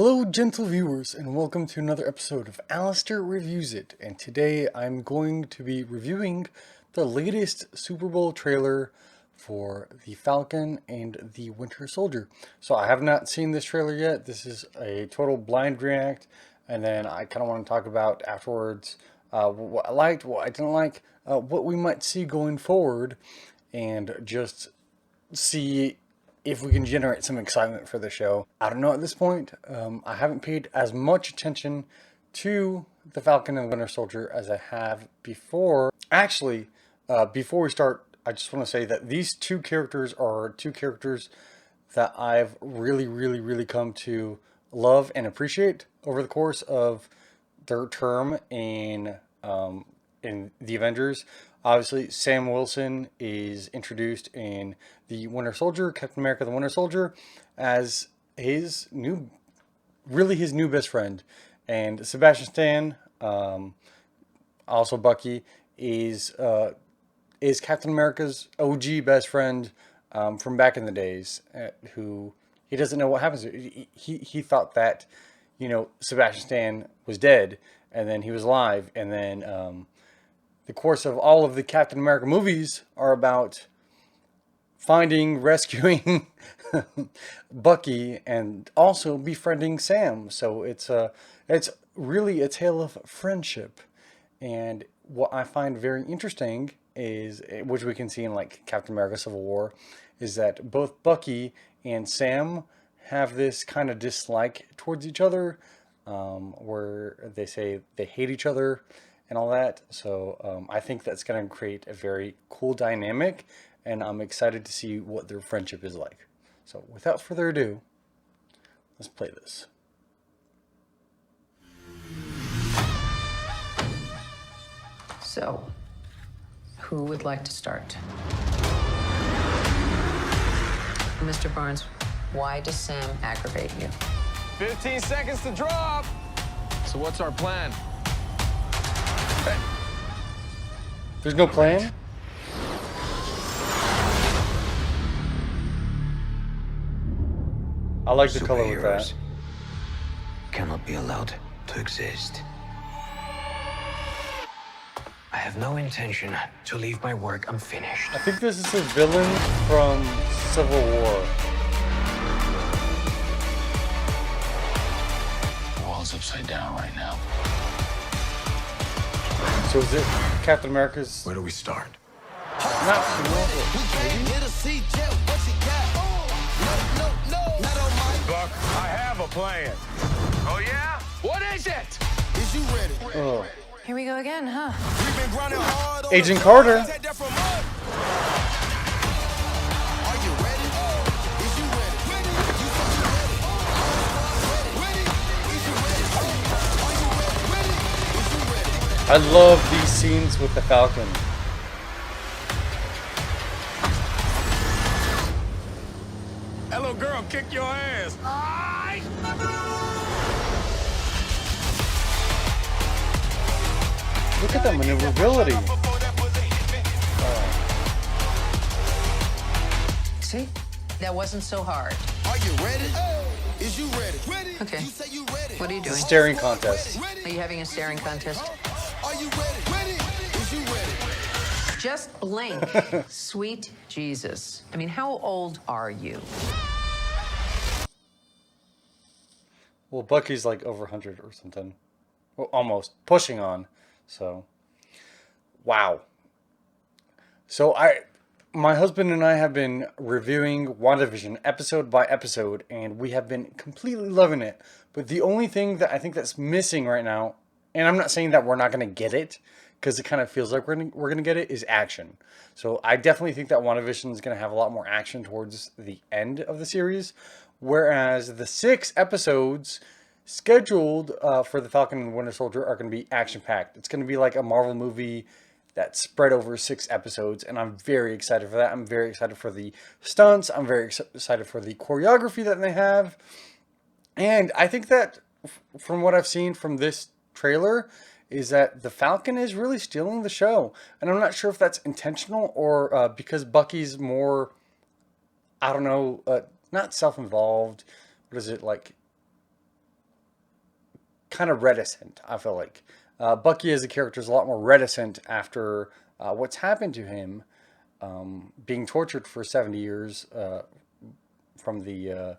Hello gentle viewers and welcome to another episode of Alistair Reviews It, and today I'm going to be reviewing the latest Super Bowl trailer for the Falcon and the Winter Soldier. So I have not seen this trailer yet. This is a total blind react, and then I kind of want to talk about afterwards what I liked, what I didn't like, what we might see going forward, and just see if we can generate some excitement for the show. I don't know at this point. I haven't paid as much attention to the Falcon and the Winter Soldier as I have before. Actually, before we start, I just want to say that these two characters are two characters that I've really come to love and appreciate over the course of their term in the Avengers. Obviously, Sam Wilson is introduced in the Winter Soldier, Captain America: The Winter Soldier, as his new best friend, and Sebastian Stan, also Bucky, is Captain America's OG best friend from back in the days, who he doesn't know what happens to. He thought that, Sebastian Stan was dead, and then he was alive, and then the course of all of the Captain America movies are about finding, rescuing Bucky, and also befriending Sam. So it's really a tale of friendship. And what I find very interesting is, which we can see in like Captain America Civil War, is that both Bucky and Sam have this kind of dislike towards each other, where they say they hate each other and all that. So I think that's going to create a very cool dynamic, and I'm excited to see what their friendship is like. So without further ado, let's play this. So, who would like to start? Mr. Barnes, why does Sam aggravate you? 15 seconds to drop. So what's our plan? There's no plan? I like the color with that. Cannot be allowed to exist. I have no intention to leave my work unfinished. I think this is a villain from Civil War. The world's upside down right now. So is it Captain America's? Where do we start? Not Buck, I have a plan. Oh, yeah? What is it? Is you ready? Oh. Here we go again, huh? We've been grinding hard on Agent Carter. Take that from us. Are you ready? Is you ready? You said you ready. Ready? Is you ready? Are you ready? Is you ready? I love these scenes with the Falcon. Hello, girl, kick your ass. Look at that maneuverability. See? That wasn't so hard. Are you ready? Is you ready? Okay. You say you ready. What are you doing? Staring contest. Are you having a staring contest? Are you ready? Is you ready? Just blink. Sweet Jesus. I mean, how old are you? Well, Bucky's like over 100 or something. Well, almost. Pushing on. So, wow. So my husband and I have been reviewing WandaVision episode by episode, and we have been completely loving it. But the only thing that I think that's missing right now, and I'm not saying that we're not going to get it, because it kind of feels like we're going to get it, is action. So I definitely think that WandaVision is going to have a lot more action towards the end of the series, whereas the 6 episodes scheduled for the Falcon and Winter Soldier are going to be action-packed. It's going to be like a Marvel movie that's spread over 6 episodes, and I'm very excited for that. I'm very excited for the stunts. I'm very excited for the choreography that they have. And I think that from what I've seen from this trailer is that the Falcon is really stealing the show. And I'm not sure if that's intentional or because Bucky's more, I don't know, not self-involved. What is it, like kind of reticent, I feel like. Bucky as a character is a lot more reticent after what's happened to him, being tortured for 70 years from the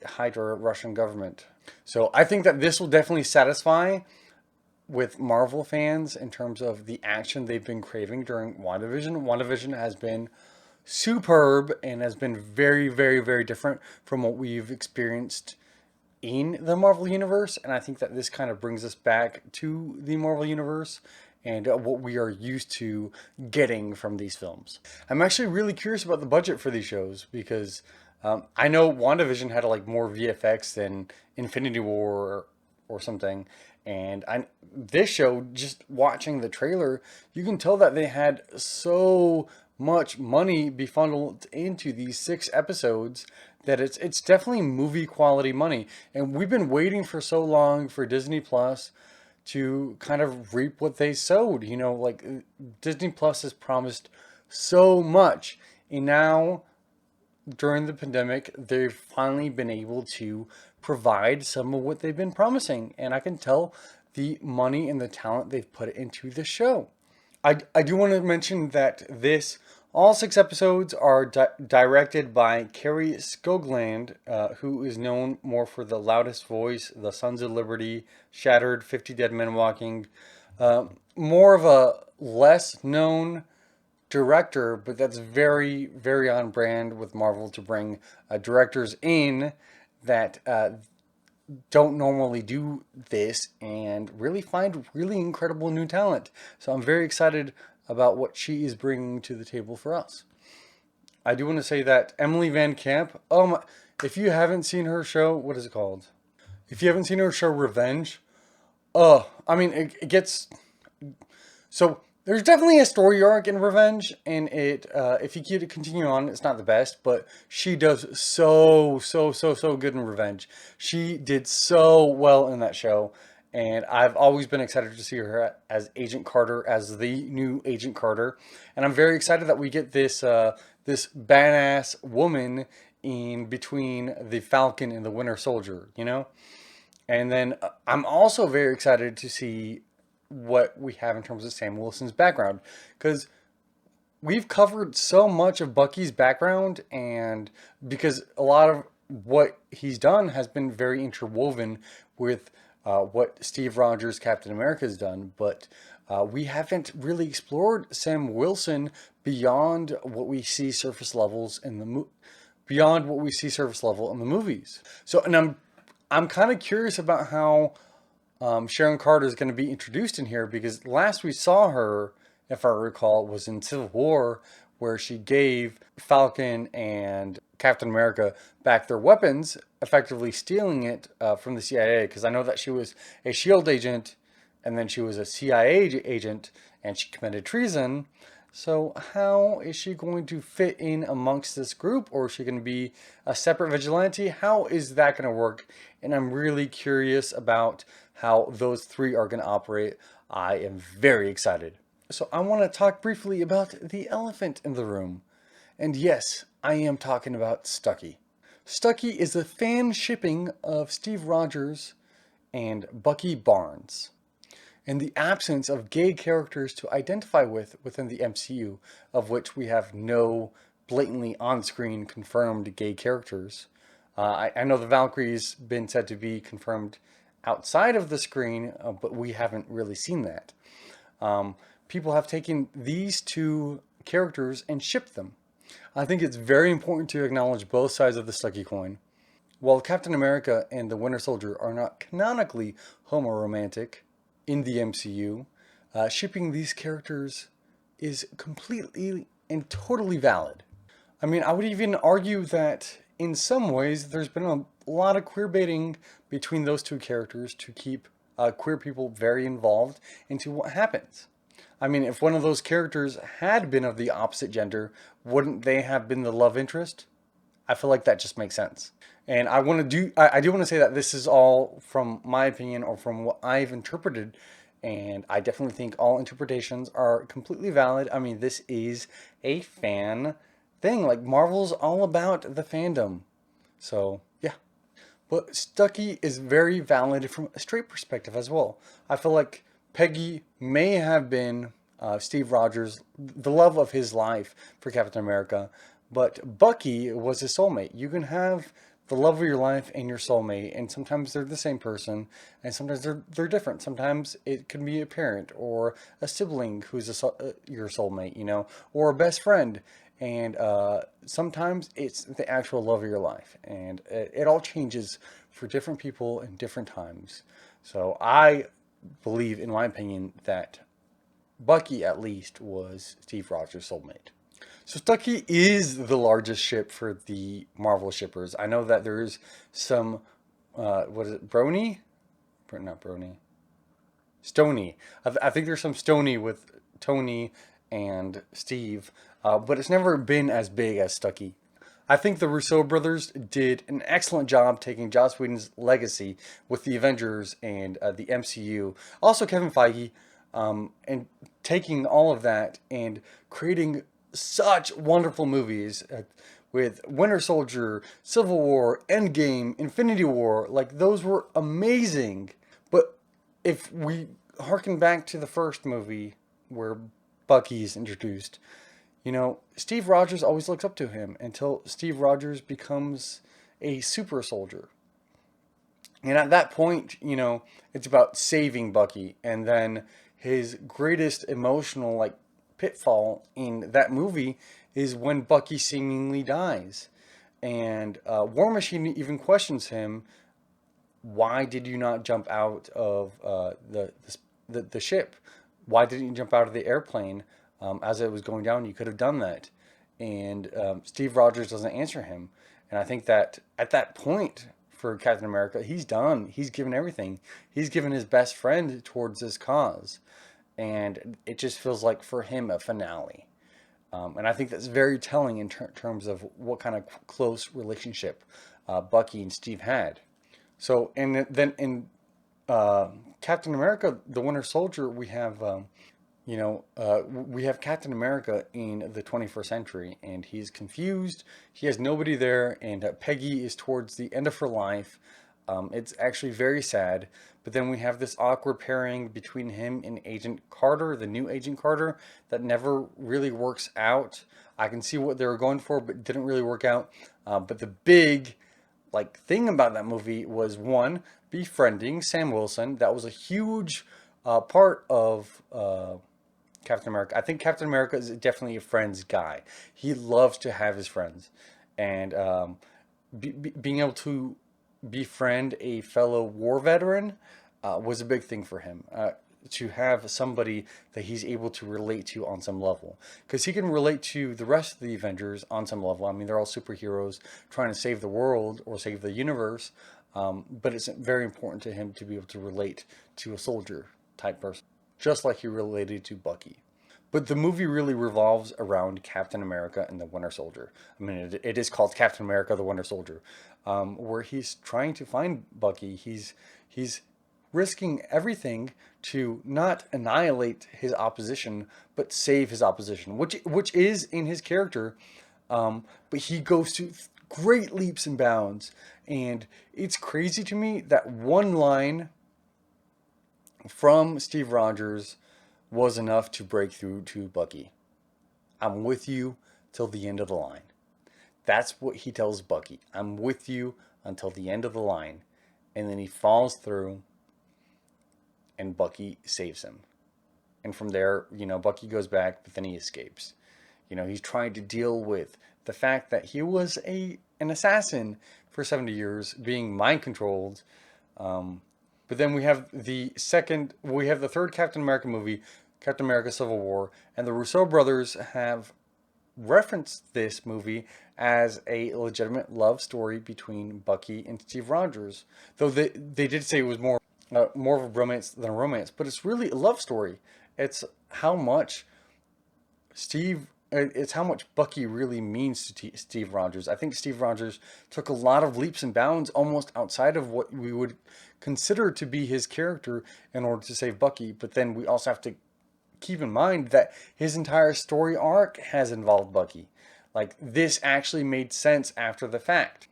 Hydra Russian government. So I think that this will definitely satisfy with Marvel fans in terms of the action they've been craving during WandaVision. WandaVision has been superb and has been very, very, very different from what we've experienced in the Marvel Universe. And I think that this kind of brings us back to the Marvel Universe and what we are used to getting from these films. I'm actually really curious about the budget for these shows because I know WandaVision had like more VFX than Infinity War or something. And this show, just watching the trailer, you can tell that they had so much money befunneled into these 6 episodes that it's definitely movie quality money. And we've been waiting for so long for Disney Plus to kind of reap what they sowed. You know, like Disney Plus has promised so much, and now during the pandemic, they've finally been able to provide some of what they've been promising. And I can tell the money and the talent they've put into the show. I do want to mention that all 6 episodes are directed by Carrie Skogland, who is known more for The Loudest Voice, The Sons of Liberty, Shattered, 50 Dead Men Walking. More of a less known director, but that's very, very on brand with Marvel to bring directors in that don't normally do this and really find really incredible new talent. So I'm very excited about what she is bringing to the table for us. I do want to say that Emily Van Camp, if you haven't seen her show, what is it called? If you haven't seen her show Revenge, it gets... So there's definitely a story arc in Revenge, and if you keep it continue on, it's not the best, but she does so good in Revenge. She did so well in that show, and I've always been excited to see her as Agent Carter, as the new Agent Carter, and I'm very excited that we get this badass woman in between the Falcon and the Winter Soldier, you know? And then I'm also very excited to see what we have in terms of Sam Wilson's background, because we've covered so much of Bucky's background, and because a lot of what he's done has been very interwoven with what Steve Rogers Captain America has done, but we haven't really explored Sam Wilson beyond what we see surface levels in the beyond what we see surface level in the movies. So, and I'm kind of curious about how Sharon Carter is going to be introduced in here, because last we saw her, if I recall, was in Civil War, where she gave Falcon and Captain America back their weapons, effectively stealing it from the CIA, because I know that she was a SHIELD agent, and then she was a CIA agent, and she committed treason. So how is she going to fit in amongst this group, or is she going to be a separate vigilante? How is that going to work? And I'm really curious about how those 3 are going to operate. I am very excited. So I want to talk briefly about the elephant in the room. And yes, I am talking about Stucky. Stucky is the fan shipping of Steve Rogers and Bucky Barnes, and the absence of gay characters to identify with within the MCU, of which we have no blatantly on-screen confirmed gay characters. I know the Valkyrie's been said to be confirmed outside of the screen, but we haven't really seen that. People have taken these 2 characters and shipped them. I think it's very important to acknowledge both sides of the Stucky coin. While Captain America and the Winter Soldier are not canonically homoromantic in the MCU, shipping these characters is completely and totally valid. I mean, I would even argue that in some ways there's been a lot of queer baiting between those 2 characters to keep queer people very involved into what happens. I mean, if one of those characters had been of the opposite gender, wouldn't they have been the love interest? I feel like that just makes sense. And I do want to say that this is all from my opinion, or from what I've interpreted, and I definitely think all interpretations are completely valid. I mean, this is a fan thing. Like, Marvel's all about the fandom. So, yeah. But Stucky is very valid from a straight perspective as well. I feel like Peggy may have been Steve Rogers, the love of his life for Captain America, but Bucky was his soulmate. You can have the love of your life and your soulmate, and sometimes they're the same person, and sometimes they're different. Sometimes it can be a parent or a sibling who's your soulmate, you know, or a best friend. And sometimes it's the actual love of your life, and it all changes for different people in different times. So I believe, in my opinion, that Bucky at least was Steve Rogers' soulmate. So Stucky is the largest ship for the Marvel shippers. I know that there is some, what is it, Brony? Not Brony. Stony. I think there's some Stony with Tony and Steve, but it's never been as big as Stucky. I think the Russo brothers did an excellent job taking Joss Whedon's legacy with the Avengers and the MCU. Also Kevin Feige, and taking all of that and creating such wonderful movies with Winter Soldier, Civil War, Endgame, Infinity War. Like, those were amazing. But if we harken back to the first movie where Bucky is introduced, you know, Steve Rogers always looks up to him until Steve Rogers becomes a super soldier. And at that point, you know, it's about saving Bucky. And then his greatest emotional, like, pitfall in that movie is when Bucky seemingly dies. And War Machine even questions him, why did you not jump out of the ship? Why didn't you jump out of the airplane as it was going down? You could have done that. And Steve Rogers doesn't answer him. And I think that at that point for Captain America, he's done. He's given everything. He's given his best friend towards this cause. And it just feels like for him a finale. And I think that's very telling in terms of what kind of close relationship Bucky and Steve had. So, and then in Captain America, the Winter Soldier, we have, we have Captain America in the 21st century, and he's confused. He has nobody there, and Peggy is towards the end of her life. It's actually very sad. But then we have this awkward pairing between him and Agent Carter, the new Agent Carter, that never really works out. I can see what they were going for, but didn't really work out. But the big thing about that movie was, one, befriending Sam Wilson. That was a huge part of Captain America. I think Captain America is definitely a friends guy. He loves to have his friends, and being able to befriend a fellow war veteran was a big thing for him. To have somebody that he's able to relate to on some level, because he can relate to the rest of the Avengers on some level. I mean, they're all superheroes trying to save the world or save the universe, but it's very important to him to be able to relate to a soldier type person, just like he related to Bucky. But the movie really revolves around Captain America and the Winter Soldier. I mean, it is called Captain America, the Winter Soldier, where he's trying to find Bucky. He's risking everything to not annihilate his opposition, but save his opposition, which is in his character. But he goes to great leaps and bounds, and it's crazy to me that one line from Steve Rogers was enough to break through to Bucky. I'm with you till the end of the line. That's what he tells Bucky. I'm with you until the end of the line. And then he falls through, and Bucky saves him. And from there, Bucky goes back, but then he escapes. He's trying to deal with the fact that he was an assassin for 70 years, being mind controlled. But then we have the third Captain America movie, Captain America Civil War, and the Russo brothers have referenced this movie as a legitimate love story between Bucky and Steve Rogers. Though they did say it was more of a romance than a romance, but it's really a love story. It's how much Bucky really means to Steve Rogers. I think Steve Rogers took a lot of leaps and bounds almost outside of what we would consider to be his character in order to save Bucky. But then we also have to keep in mind that his entire story arc has involved Bucky. This actually made sense after the fact.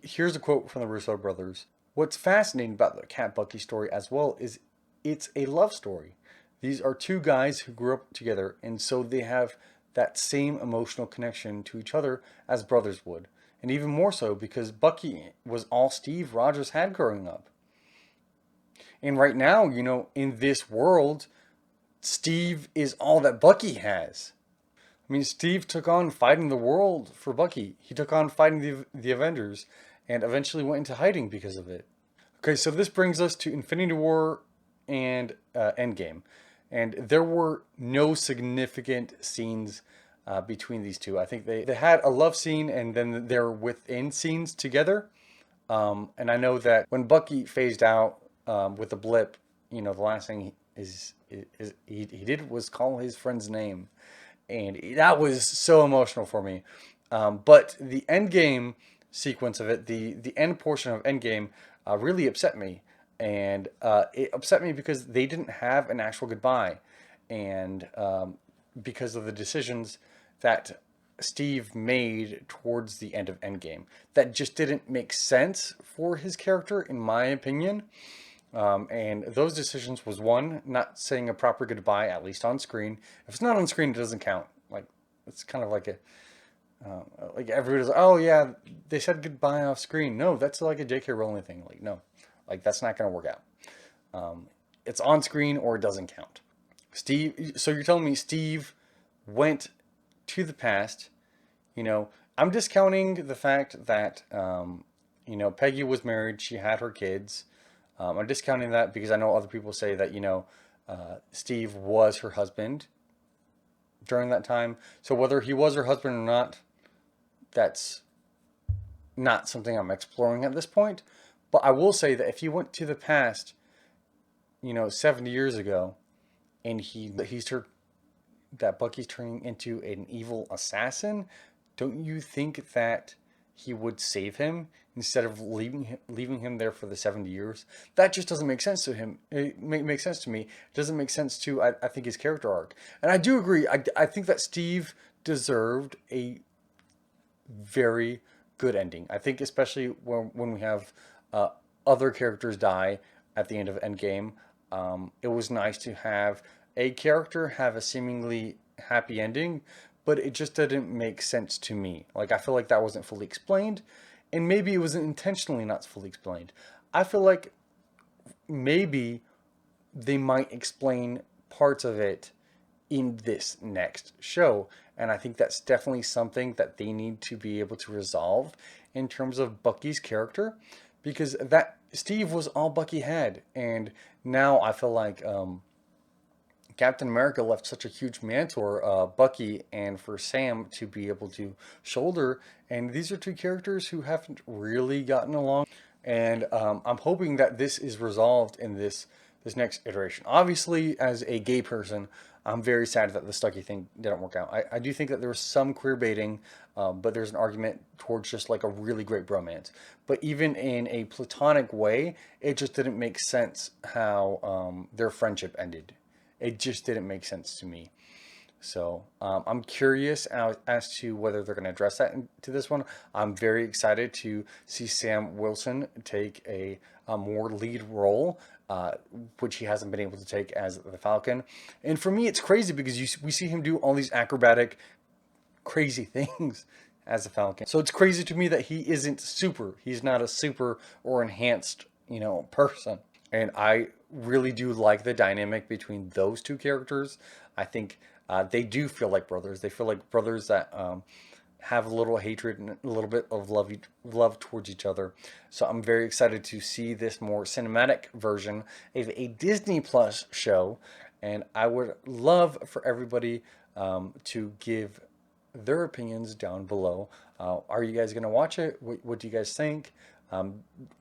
Here's a quote from the Russo brothers. What's fascinating about the Cat Bucky story as well is it's a love story. These are two guys who grew up together, and so they have that same emotional connection to each other as brothers would. And even more so because Bucky was all Steve Rogers had growing up. And right now, in this world, Steve is all that Bucky has. I mean, Steve took on fighting the world for Bucky. He took on fighting the Avengers and eventually went into hiding because of it. Okay, so this brings us to Infinity War and Endgame. And there were no significant scenes between these two. I think they had a love scene and then they're within scenes together. And I know that when Bucky phased out with the blip, the last thing he did was call his friend's name. And that was so emotional for me. But the Endgame sequence of it, the end portion of Endgame, really upset me. And it upset me because they didn't have an actual goodbye. And because of the decisions that Steve made towards the end of Endgame. That just didn't make sense for his character, in my opinion. And those decisions was one, not saying a proper goodbye, at least on screen. If it's not on screen, it doesn't count. Like, it's kind of like like everybody's, oh yeah, they said goodbye off screen. No, that's like a J.K. Rowling thing. Like, no, like that's not going to work out. It's on screen or it doesn't count. So you're telling me Steve went to the past, I'm discounting the fact that, Peggy was married, she had her kids. I'm discounting that because I know other people say that, Steve was her husband during that time. So whether he was her husband or not, that's not something I'm exploring at this point. But I will say that if he went to the past, 70 years ago, and that Bucky's turning into an evil assassin, don't you think that he would save him instead of leaving him there for the 70 years? That just doesn't make sense to him. It makes sense to me. It doesn't make sense to, I think, his character arc. And I do agree. I think that Steve deserved a very good ending. I think especially when we have other characters die at the end of Endgame, it was nice to have a character have a seemingly happy ending, but it just didn't make sense to me. Like, I feel like that wasn't fully explained, and maybe it was intentionally not fully explained. I feel like maybe they might explain parts of it in this next show, and I think that's definitely something that they need to be able to resolve in terms of Bucky's character, because that Steve was all Bucky had, and now I feel like Captain America left such a huge mantle for Bucky and for Sam to be able to shoulder. And these are two characters who haven't really gotten along. And I'm hoping that this is resolved in this next iteration. Obviously, as a gay person, I'm very sad that the Stucky thing didn't work out. I do think that there was some queer baiting, but there's an argument towards just like a really great bromance. But even in a platonic way, it just didn't make sense how their friendship ended. It just didn't make sense to me. So I'm curious as to whether they're going to address that into this one. I'm very excited to see Sam Wilson take a more lead role, which he hasn't been able to take as the Falcon. And for me, it's crazy because we see him do all these acrobatic, crazy things as the Falcon. So it's crazy to me that he isn't super. He's not a super or enhanced, person. And I really do like the dynamic between those two characters. I think they do feel like brothers. They feel like brothers that have a little hatred and a little bit of love towards each other. So I'm very excited to see this more cinematic version of a Disney Plus show. And I would love for everybody to give their opinions down below. Are you guys going to watch it? What do you guys think?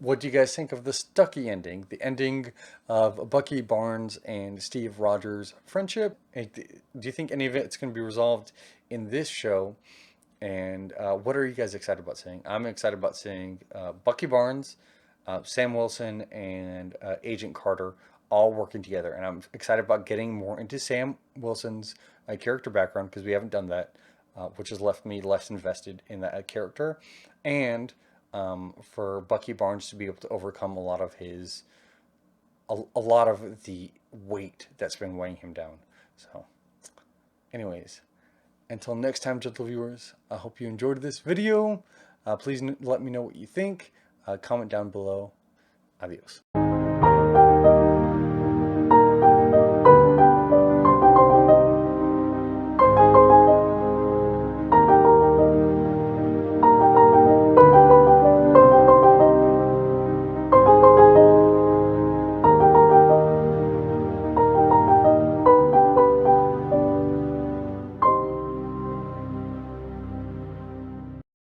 What do you guys think of the Stucky ending? The ending of Bucky Barnes and Steve Rogers' friendship? Do you think any of it's going to be resolved in this show? And what are you guys excited about seeing? I'm excited about seeing Bucky Barnes, Sam Wilson, and Agent Carter all working together. And I'm excited about getting more into Sam Wilson's character background, because we haven't done that, which has left me less invested in that character. And for Bucky Barnes to be able to overcome a lot of his, a lot of the weight that's been weighing him down. So, anyways, until next time, gentle viewers, I hope you enjoyed this video. Please let me know what you think. Comment down below. Adios.